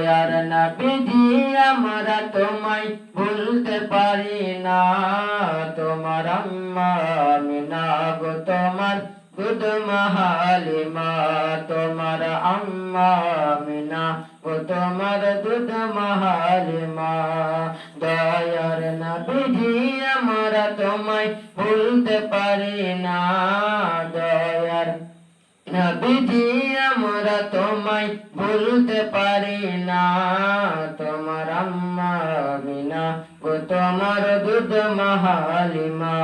দয়ার নবীজি আমরা তোমায় ভুলতে পারি না তোমার আম্মা আমিনা গো তোমার দুধ মহালিমা তোমার আম্মা আমিনা গো তোমার দুধ মহালিমা দয়ার নবীজি আমরা তোমায় ভুলতে পারি না দয়ার নবীজি আমরা তোমায় ভুলতে পারি না তোমার আম্মা আমিনা গো তোমার দুধ মহালিমা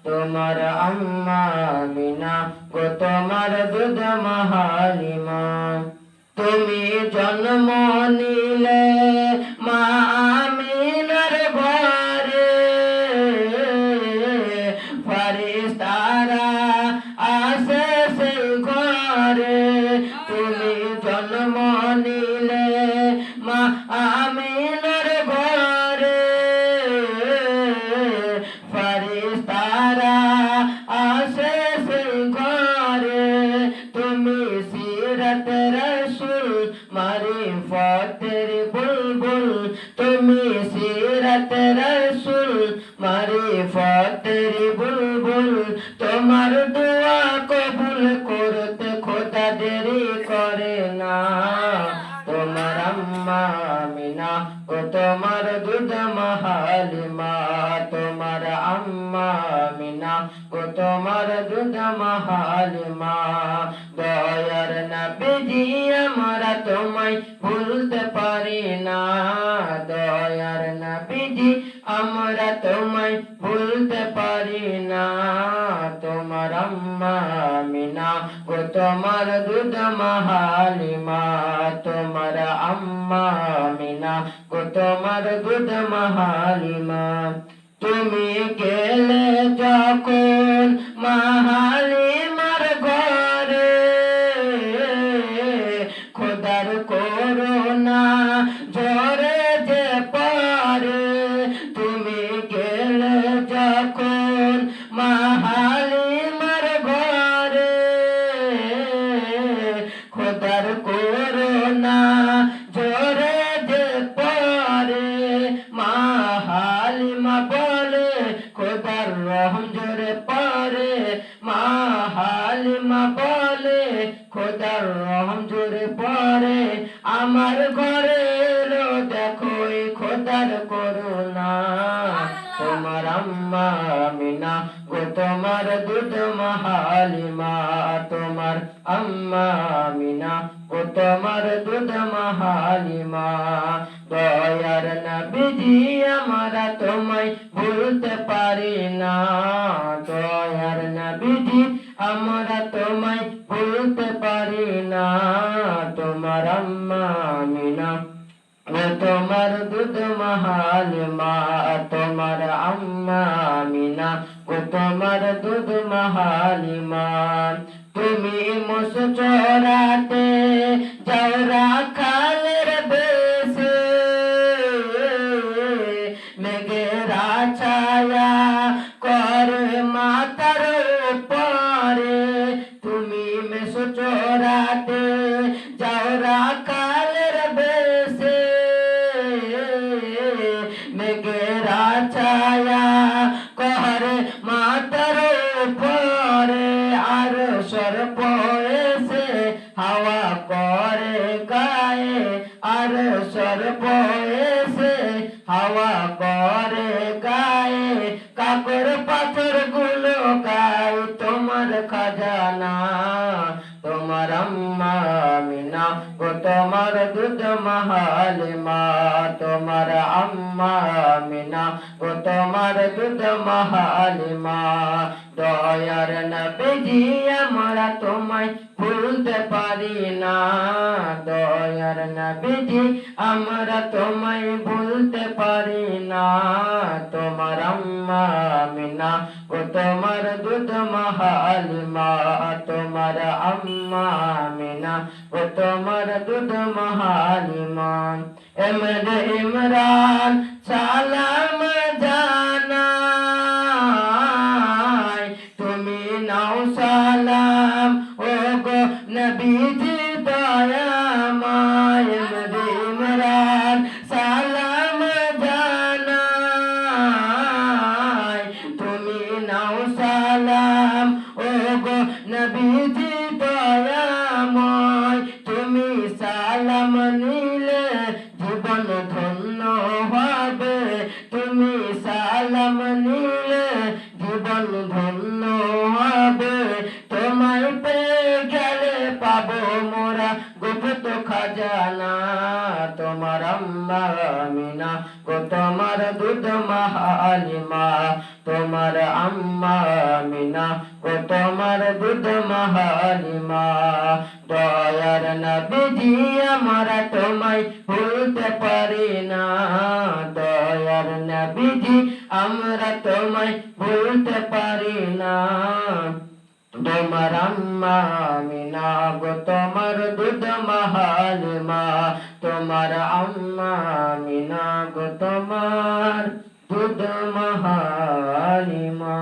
তোমার আম্মা আমিনা গো তোমার দুধ মহালিমা তুমি জন্ম নিলে মা আমিনার ঘরে ফারিস্তারা আসে সেই ঘরে তুমি জন্ম নিলে মা আমিনার ঘরে ফারিস্তারা আসে সেই ঘরে তুমি সিরাত রসুল মারিফতের বুলবুল তুমি সিরাত রসুল মারিফতের বুলবুল তোমার দোয়া কবুল করতে খোদা দেরি করে না তোমার আম্মা আমিনা ও তোমার দুধ মহালিমা তোমার আম্মা আমিনা ও তোমার দুধ মহালিমা দয়ার নবীজি আমরা তোমায় ভুলতে পারি না দয়ার নবীজি আমরা তোমায় ভুলতে পারি না তোমার আম্মা আমিনা ও তোমার দুধ মহালিমা তোমার আম্মা আমিনা ও তোমার দুধ মহালিমা তুমি গেলে যখন মহালিমার ঘরে খোদার করোনা ঝরে যে পারে তুমি গেলে যখন মহালিমার ঘরে খোদার করোনা ঝরে যে পারে মহালিমা বলে খোদার রহম জোরে পারে মহালিমা বলে খোদার রহম জোরে পড়ে আমার ঘরে এলো দেখো খোদার করুণা তোমার আম্মা আমিনা গো তোমার দুধ মহালিমা তোমার আম্মা আমিনা গো তোমার দুধ মহালিমা দয়ার নবীজি আমরা তোমায় ভুলতে পারি না দয়ার নবীজি আমরা তোমায় ভুলতে পারি না তোমার আম্মা আমিনা ও তোমার দুধ মহালিমা তোমার আম্মা আমিনা ও তোমার দুধ মহালিমা তুমি মোষ চরাতে যাও রাখালের বেশে মেঘেরা ছায়া করে মাথার উপরে তুমি মেষ চরাতে যাও রাখালের বেশে মেঘেরা ছায়া করে মাথার উপরে আর সর্প এসে হাওয়া করে গায়ে আর সর্প এসে হাওয়া করে গায়ে কাকর পাথর গুলো গায়ে তোমার খাজানা তোমার আম্মা আমিনা ও তোমার দুধ মহালিমা তোমার আম্মা আমিনা ও তোমার দুধ মহালিমা দয়ার নবীজি আমরা তোমায় ভুলতে পারি না দয়ার নবীজি আমরা তোমায় ভুলতে পারি না তোমার আম্মা আমিনা ও তোমার দুধ মহালিমা তোমার আম্মা আমিনা ও তোমার দুধ মহালিমা এমরে ইমরান সালাম জানাই তুমি নাও সালাম ও গো নবীজি দয়াময় এমরে ইমরান নিলে জীবন ধন্য হবে, তুমি সালাম নিলে জীবন ধন্য হবে, তোমায় পেয়ে গেলে পাবো মোরা গুপ্ত খাজানা। তোমার আম্মা আমিনা গো তোমার দুধ মা হালিমা, তোমার আম্মা আমিনা গো তোমার দুধ মা হালিমা। দয়ার নবীজি আমরা তোমায় ভুলতে পারি না, দয়ার নবীজি আমরা তোমায় ভুলতে পারি না। তোমার আম্মা আমিনা গো তোমার দুধ মা হালিমা, তোমার আম্মা আমিনা গো তোমার দুধ মা হালিমা।